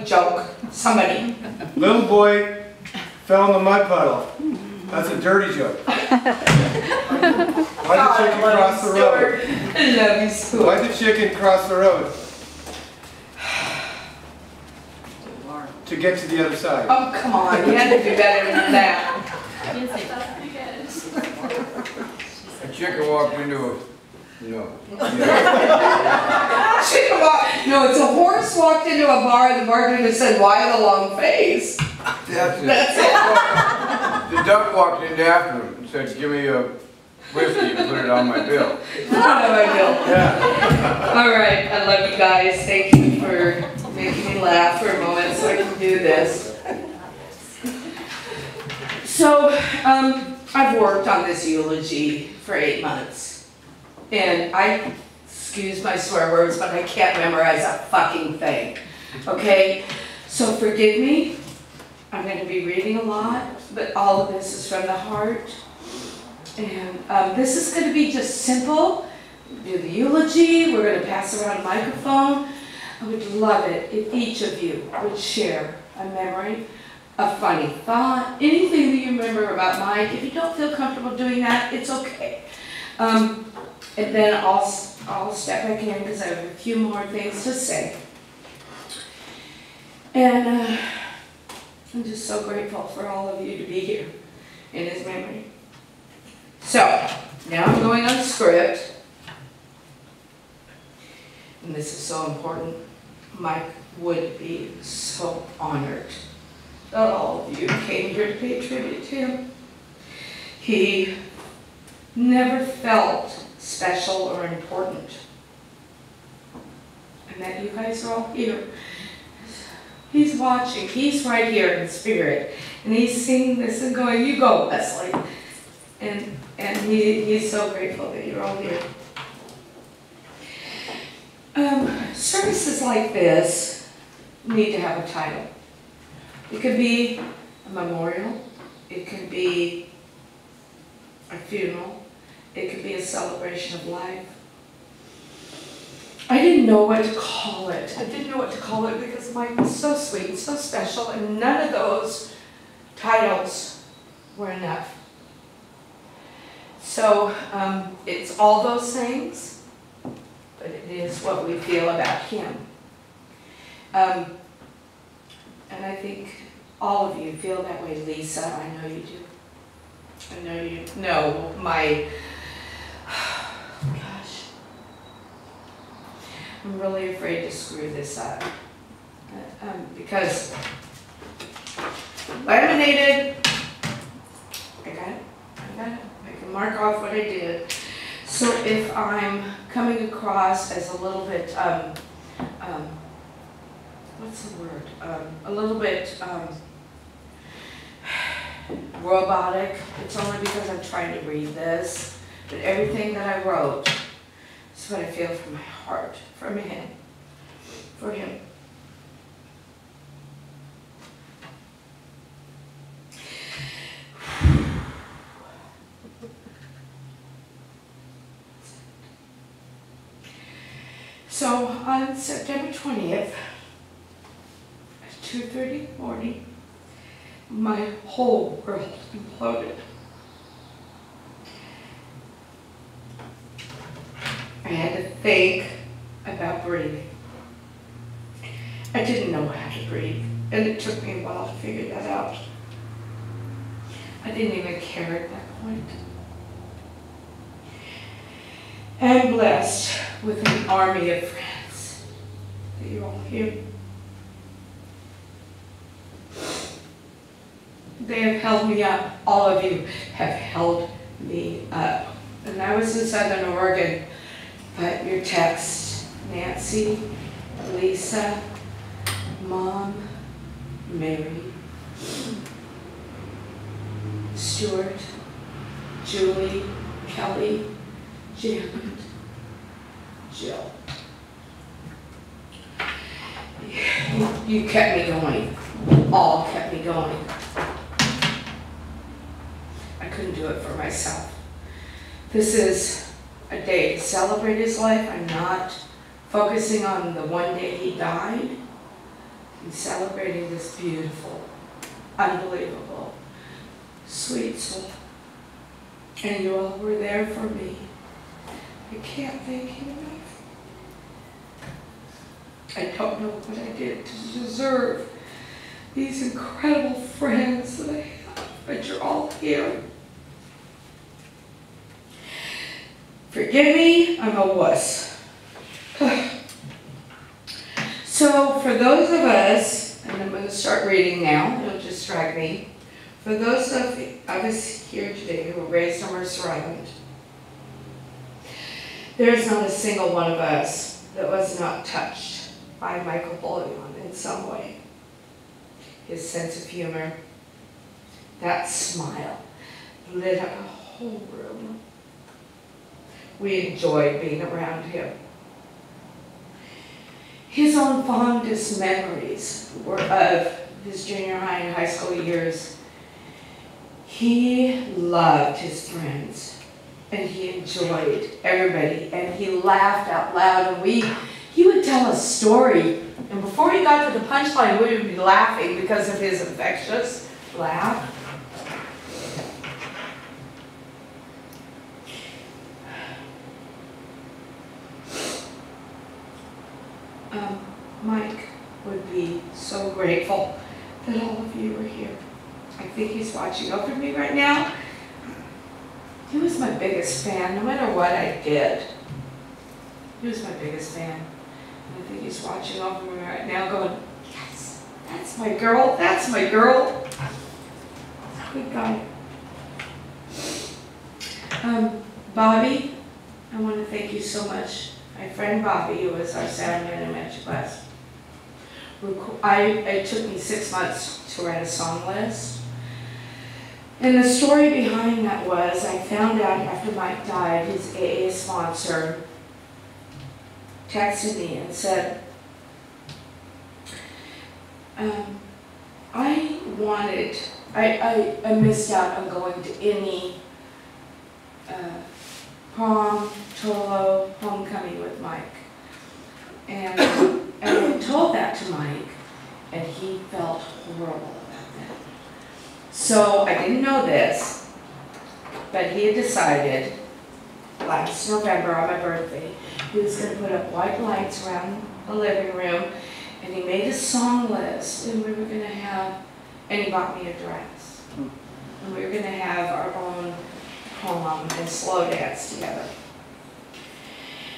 joke. Somebody. Little boy fell in the mud puddle. That's a dirty joke. Why did the chicken cross the road? I love you, Stuart. Why did the chicken cross the road? To get to the other side. Oh, come on. You had to do better than that. A chicken walked into a... No. Chicken walk. No, it's a horse walked into a bar and the bartender said, "Why the long face?" That's it. That's it. The duck walked in after him and said, "Give me a whiskey and put it on my bill." Put it on my bill. Yeah. All right. I love you guys. Thank you for making me laugh for a moment so I can do this. So, I've worked on this eulogy for 8 months. And I, excuse my swear words, but I can't memorize a fucking thing. Okay? So forgive me. I'm going to be reading a lot, but all of this is from the heart. And this is going to be just simple. Do the eulogy. We're going to pass around a microphone. I would love it if each of you would share a memory, a funny thought, anything that you remember about Mike. If you don't feel comfortable doing that, it's okay. And then I'll step back in because I have a few more things to say. And I'm just so grateful for all of you to be here in his memory. So, now I'm going on script. And this is so important. Mike would be so honored that all of you came here to pay tribute to him. He never felt special or important. And that you guys are all here. He's watching. He's right here in spirit. And he's singing this and going, "You go, Leslie." And he's so grateful that you're all here. Services like this need to have a title. It could be a memorial. It could be a funeral. It could be a celebration of life. I didn't know what to call it. I didn't know what to call it because Mike was so sweet, so special, and none of those titles were enough. So it's all those things, but it is what we feel about him. And I think all of you feel that way, Lisa. I know you do. I know you know my... Gosh. I'm really afraid to screw this up. Because laminated, I got it. I can mark off what I did. So if I'm coming across as a little bit, what's the word? A little bit robotic, it's only because I'm trying to read this. But everything that I wrote is what I feel from my heart, from him, for him. So on September 20th, at 2:30 in the morning, my whole world imploded. I had to think about breathing. I didn't know how to breathe, and it took me a while to figure that out. I didn't even care at that point. I'm blessed with an army of friends that you're all here. They have held me up. All of you have held me up. And I was in Southern Oregon, but your texts, Nancy, Lisa, Mom, Mary, Stuart, Julie, Kelly, Janet, Jill. You kept me going. All kept me going. I couldn't do it for myself. This is a day to celebrate his life. I'm not focusing on the one day he died. in celebrating this beautiful, unbelievable, sweet soul. And you all were there for me. I can't thank you enough. I don't know what I did to deserve these incredible friends that I have, but you're all here. Forgive me, I'm a wuss. So for those of us, and I'm going to start reading now, it'll distract me. For those of us here today who were raised on Mercer Island, there is not a single one of us that was not touched by Michael Bouillon in some way. His sense of humor, that smile, lit up a whole room. We enjoyed being around him. His own fondest memories were of his junior high and high school years. He loved his friends, and he enjoyed everybody, and he laughed out loud, and he would tell a story, and before he got to the punchline, we would be laughing because of his infectious laugh. Mike would be so grateful that all of you were here. I think he's watching over me right now. He was my biggest fan, no matter what I did. He was my biggest fan. And I think he's watching over me right now going, yes, that's my girl, that's my girl. Good guy. Bobby, I want to thank you so much. My friend Bobby, who was our sound man in magic class. It took me 6 months to write a song list. And the story behind that was, I found out after Mike died, his AA sponsor texted me and said, I missed out on going to any prom, cholo, homecoming with Mike. And I told that to Mike, and he felt horrible about that. So I didn't know this, but he had decided last November on my birthday, he was going to put up white lights around the living room, and he made a song list, and we were going to have, and he bought me a dress. And we were going to have our own poem and slow dance together.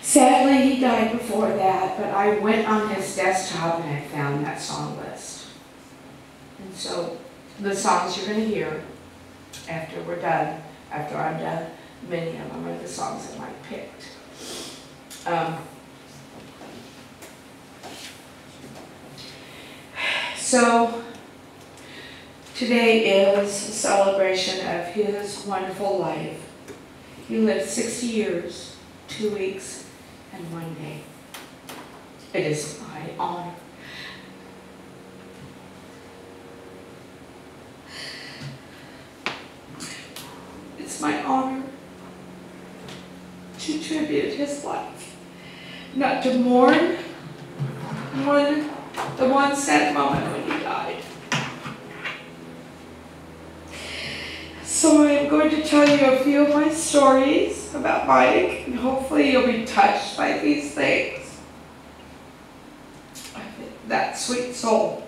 Sadly, he died before that, but I went on his desktop and I found that song list. And so the songs you're going to hear after we're done, after I'm done, many of them are the songs that Mike picked. So today is a celebration of his wonderful life. He lived 60 years, 2 weeks, and 1 day. It is my honor. It's my honor to tribute his life, not to mourn the one sad moment when he died. So I'm going to tell you a few of my stories about Mike, and hopefully you'll be touched by these things. That sweet soul.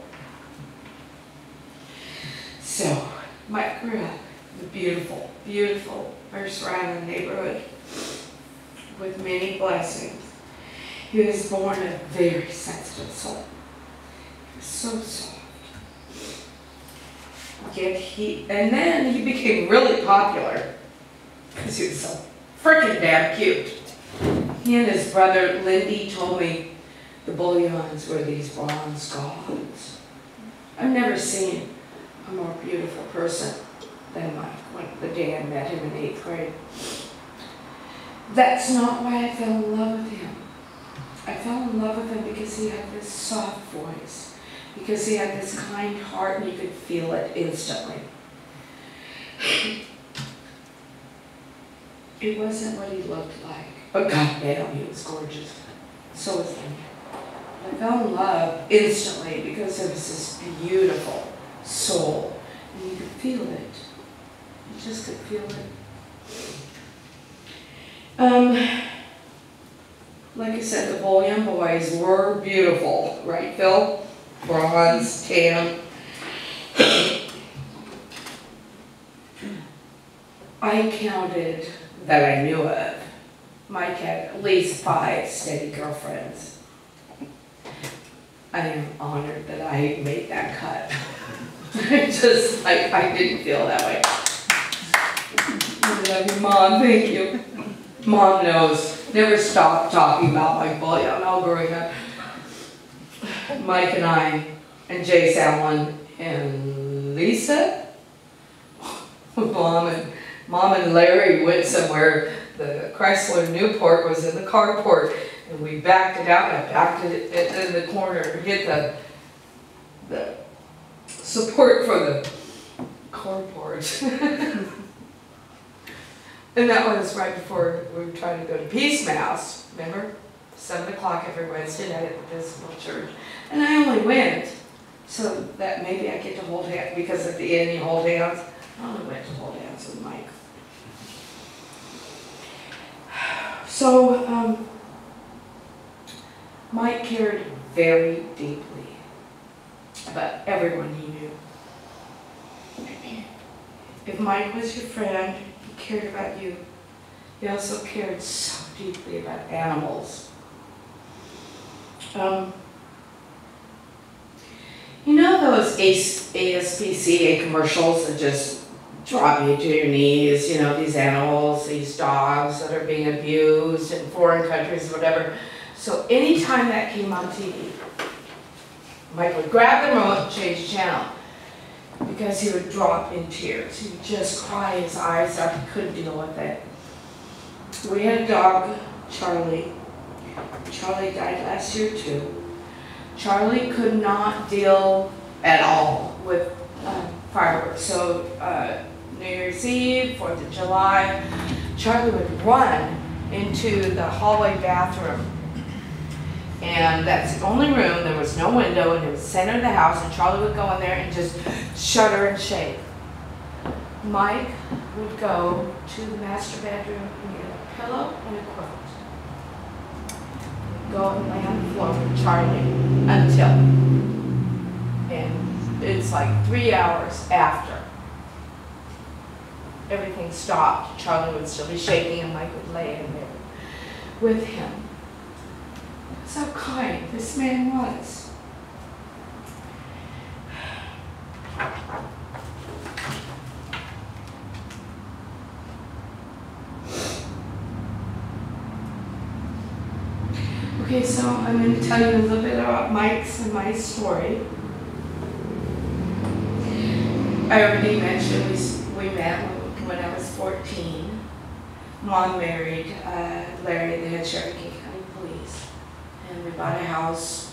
So, Mike grew up in a beautiful, beautiful Mercer Island neighborhood with many blessings. He was born a very sensitive soul. He was so soft. And then he became really popular because he was so freaking damn cute. He and his brother Lindy told me the Bouillons were these bronze gods. I've never seen a more beautiful person than Mike when the day I met him in 8th grade. That's not why I fell in love with him. I fell in love with him because he had this soft voice, because he had this kind heart and you could feel it instantly. It wasn't what he looked like, but goddamn, he was gorgeous. So was Linda. fell in love instantly because there was this beautiful soul, and you could feel it. You just could feel it. Like I said, the Bouillon boys were beautiful, right, Phil? Bronze, tan. I counted that I knew of. Mike had at least 5 steady girlfriends. I am honored that I made that cut. I didn't feel that way. I love you, Mom, thank you. Mom knows. Never stopped talking about Mike Bouillon all growing up. Mike and I, and Jay Salmon, and Lisa. Mom and Larry went somewhere. The Chrysler Newport was in the carport, and we backed it out, and I backed it in the corner to get the support for the carport. And that was right before we were trying to go to Peace Mass, remember? 7 o'clock every Wednesday night at the Episcopal Church. And I only went so that maybe I get to hold hands, because at the end you hold hands. I only went to hold hands with Mike. So, Mike cared very deeply about everyone he knew. If Mike was your friend, he cared about you. He also cared so deeply about animals. You know those ASPCA commercials that just drop you to your knees, you know, these animals, these dogs that are being abused in foreign countries, whatever. So anytime that came on TV, Mike would grab the remote and change the channel, because he would drop in tears. He would just cry his eyes out. He couldn't deal with it. We had a dog, Charlie. Charlie died last year too. Charlie could not deal at all with fireworks. So New Year's Eve, 4th of July, Charlie would run into the hallway bathroom. And that's the only room, there was no window, and it was the center of the house, and Charlie would go in there and just shudder and shake. Mike would go to the master bedroom and get a pillow and a quilt. Go and lay on the floor with Charlie until, and it's like 3 hours after everything stopped, Charlie would still be shaking, and Mike would lay in there with him. That's how kind this man was. Okay, so I'm going to tell you a little bit about Mike's and my story. I already mentioned we met when I was 14. Mom married Larry, the head sheriff of King County Police. And we bought a house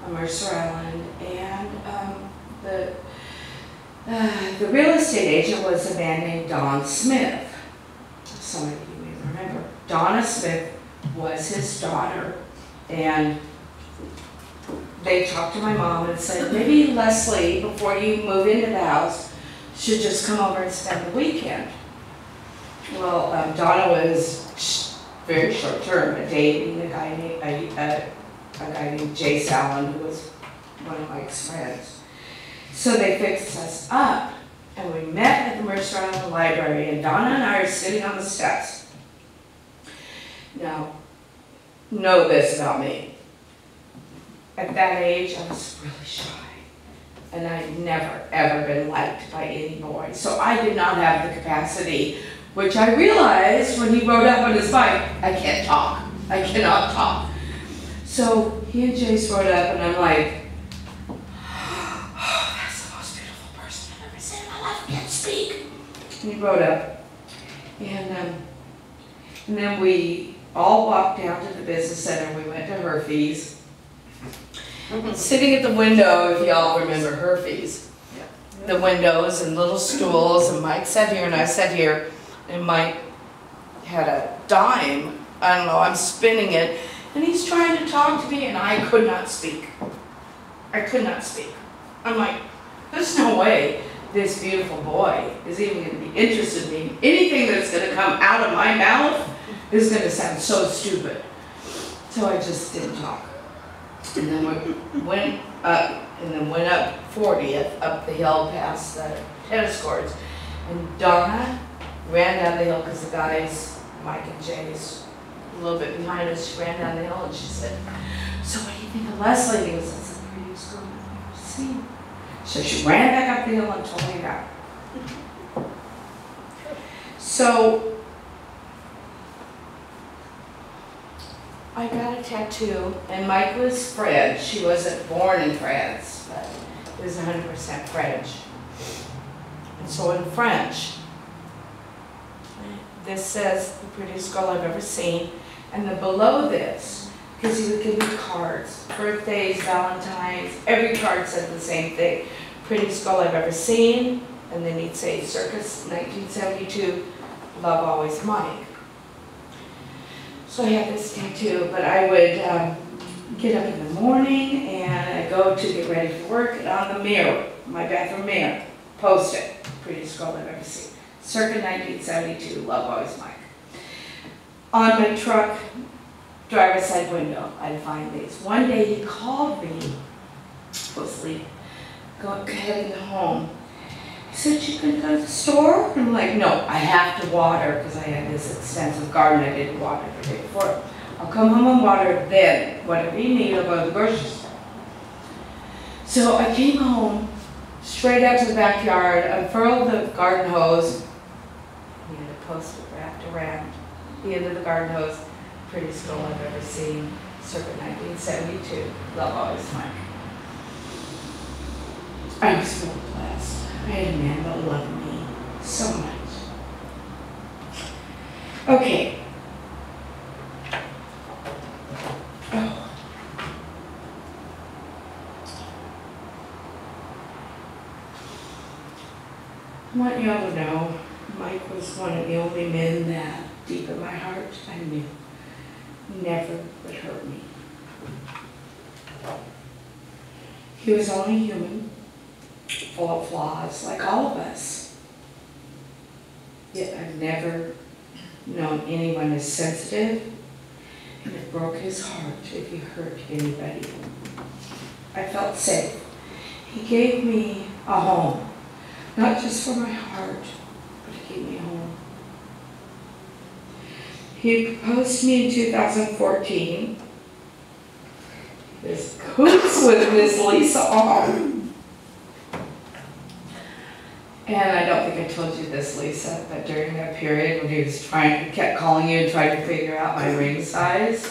on Mercer Island. And the real estate agent was a man named Don Smith. Some of you may remember. Donna Smith was his daughter. And they talked to my mom and said, maybe Leslie, before you move into the house, should just come over and spend the weekend. Well, Donna was very short term, dating a guy named Jay Salmon, who was one of Mike's friends. So they fixed us up, and we met at the Mercer Island Library, and Donna and I are sitting on the steps. Now, know this about me. At that age, I was really shy. And I'd never, ever been liked by any boy. So I did not have the capacity, which I realized when he rode up on his bike, I can't talk. I cannot talk. So he and Jace rode up, and I'm like, oh, that's the most beautiful person I've ever seen in my life. I can't speak. And he rode up. And then we all walked down to the business center. We went to Herfy's. Sitting at the window, if y'all remember Herfy's. Yeah. The windows and little stools, and Mike sat here and I sat here, and Mike had a dime, I don't know, I'm spinning it, And he's trying to talk to me and I could not speak. I could not speak. I'm like, there's no way this beautiful boy is even going to be interested in me. Anything that's going to come out of my mouth is going to sound so stupid. So I just didn't talk. And then we went up, and then went up 40th, up the hill past the tennis courts. And Donna ran down the hill because the guys, Mike and Jay's, a little bit behind us. She ran down the hill and she said, "So what do you think of Leslie?" And he goes, "That's the prettiest girl I've ever seen." So she ran back up the hill and told me that. So I got a tattoo, and Mike was French. She wasn't born in France, but it was 100% French. And so in French, this says the prettiest girl I've ever seen, and then below this, because he would give me cards, birthdays, Valentine's, every card said the same thing. Prettiest girl I've ever seen, and then he'd say circus 1972, love always Mike. So I had this tattoo, but I would get up in the morning and I'd go to get ready for work, and on the mirror, my bathroom mirror, post it, prettiest girl I've ever seen. Circa 1972, love always Mike. On my truck, driver's side window, I'd find these. One day he called me, supposedly heading home. He said, "You gonna go to the store?" I'm like, "No, I have to water," because I had this extensive garden I didn't water the day before. "I'll come home and water, then whatever you need, I'll go to the grocery store." So I came home, straight out to the backyard, unfurled the garden hose. He had a post-it wrapped around the end of the garden hose. Prettiest girl I've ever seen, circa 1972, love always Mike. I was so blessed. I had a man that loved me so much. Okay. Oh. I want you all to know, Mike was one of the only men that, deep in my heart, I knew never would hurt me. He was only human, full of flaws, like all of us. Yet I've never known anyone as sensitive, and it broke his heart if he hurt anybody. I felt safe. He gave me a home, not just for my heart, but he gave me a home. He proposed to me in 2014. This coots with Miss Lisa on. And I don't think I told you this, Lisa, but during that period when he was kept calling you and trying to figure out my ring size,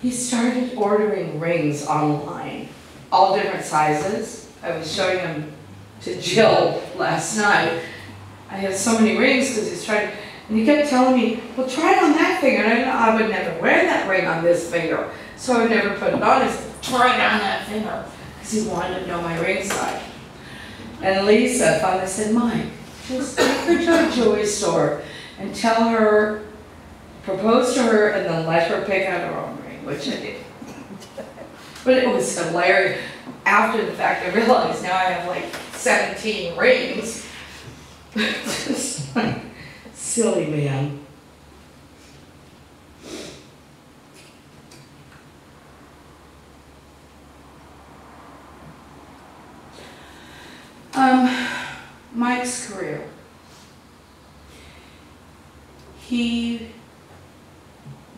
he started ordering rings online, all different sizes. I was showing them to Jill last night. I have so many rings because he's trying to, and he kept telling me, "Well, try it on that finger." And I would never wear that ring on this finger, so I would never put it on. He said, "Try it on that finger," because he wanted to know my ring size. And Lisa finally said, "Mike, just take her to a jewelry store and tell her, propose to her, and then let her pick out her own ring," which I did. But it was hilarious. After the fact, I realized now I have like 17 rings. Just like, silly man. Mike's career. He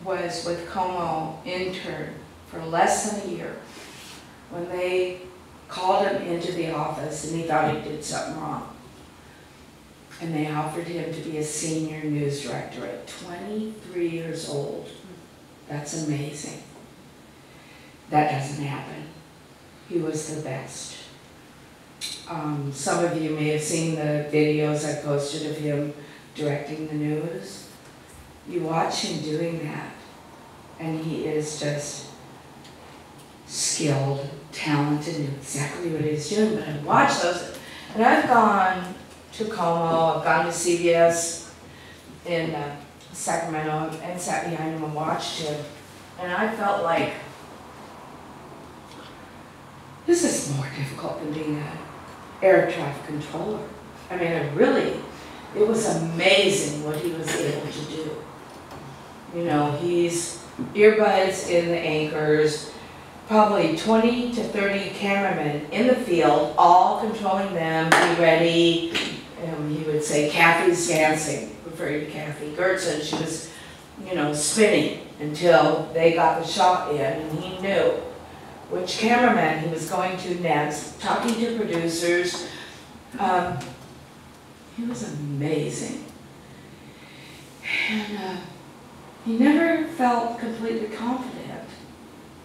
was with Como intern for less than a year when they called him into the office and he thought he did something wrong. And they offered him to be a senior news director at 23 years old. That's amazing. That doesn't happen. He was the best. Some of you may have seen the videos I posted of him directing the news. You watch him doing that, and he is just skilled, talented, and exactly what he's doing. But I watch those, and I've gone to Como, I've gone to CBS in Sacramento, and sat behind him and watched him. And I felt like, this is more difficult than being an air traffic controller. I mean, it was amazing what he was able to do. You know, he's earbuds in the anchors, probably 20 to 30 cameramen in the field, all controlling them, be ready. He would say, Kathy's dancing, referring to Kathy Gertzen. She was, you know, spinning until they got the shot in, and he knew which cameraman he was going to next, talking to producers. He was amazing. And he never felt completely confident,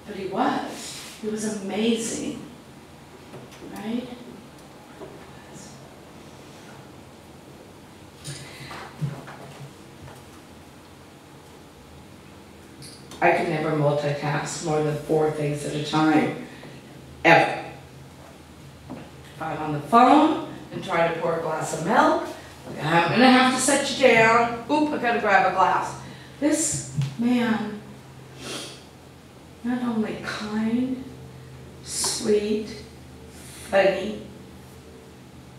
but he was. He was amazing, right? I could never multitask more than 4 things at a time, ever. If I'm on the phone and try to pour a glass of milk, I'm gonna have to set you down. Oop, I gotta grab a glass. This man, not only kind, sweet, funny,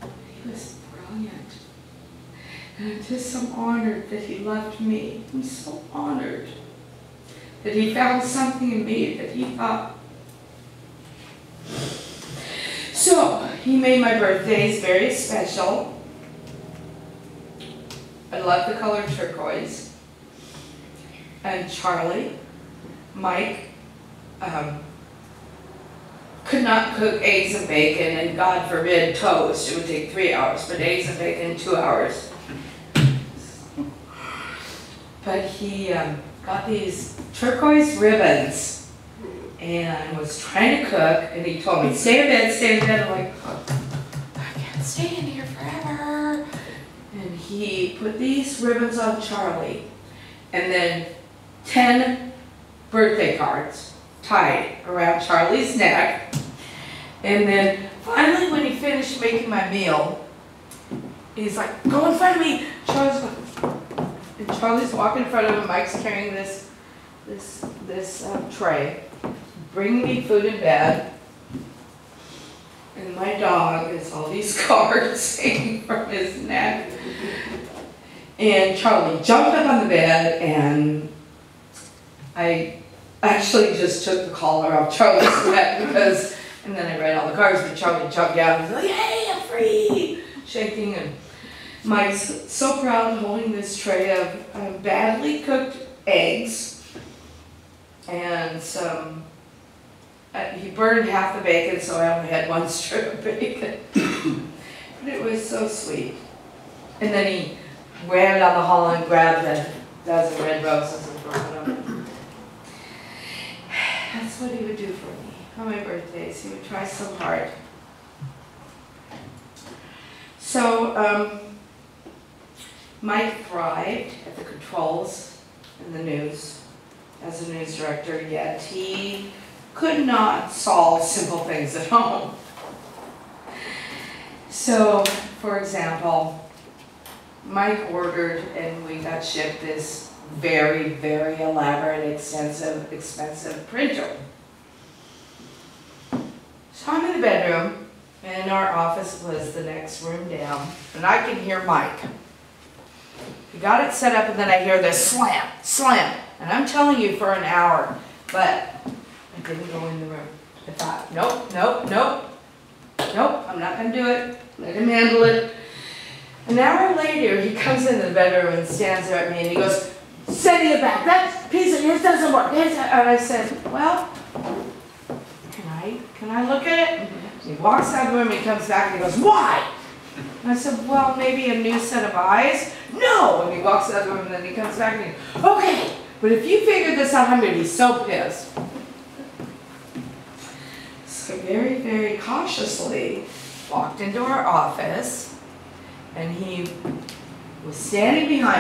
he was brilliant. And I'm just so honored that he loved me. I'm so honored that he found something in me that he thought. So, he made my birthdays very special. I love the color turquoise. And Charlie, Mike, could not cook eggs and bacon, and God forbid toast. It would take 3 hours, but eggs and bacon, 2 hours. But he got these turquoise ribbons and was trying to cook, and he told me, stay in bed, stay in bed. I'm like, I can't stay in here forever. And he put these ribbons on Charlie, and then 10 birthday cards tied around Charlie's neck. And then finally, when he finished making my meal, he's like, go in front of me. Charlie's walking in front of him. Mike's carrying this tray, bringing me food in bed. And my dog has all these cards hanging from his neck. And Charlie jumped up on the bed, and I actually just took the collar off Charlie's neck because, and then I read all the cards, but Charlie jumped down and was like, hey, I'm free, shaking. And Mike's so proud holding this tray of badly cooked eggs and some, he burned half the bacon, so I only had 1 strip of bacon. But it was so sweet. And then he ran down the hall and grabbed a dozen red roses and brought them. That's what he would do for me on my birthdays. He would try so hard. So, Mike thrived at the controls and the news as a news director, yet he could not solve simple things at home. So, for example, Mike ordered and we got shipped this very, very elaborate, expensive printer. So I'm in the bedroom, and our office was the next room down, and I can hear Mike. He got it set up, and then I hear this slam, slam, and I'm telling you for an hour, but I didn't go in the room. I thought, nope, nope, nope, nope, I'm not going to do it. Let him handle it. An hour later, he comes into the bedroom and stands there at me, and he goes, send it back. That piece of yours doesn't work. And I said, well, can I look at it? He walks out of the room, he comes back, and he goes, why? And I said, well, maybe a new set of eyes? No! And he walks out of the room, and then he comes back, and he goes, okay, but if you figure this out, I'm going to be so pissed. So very, very cautiously walked into our office, and he was standing behind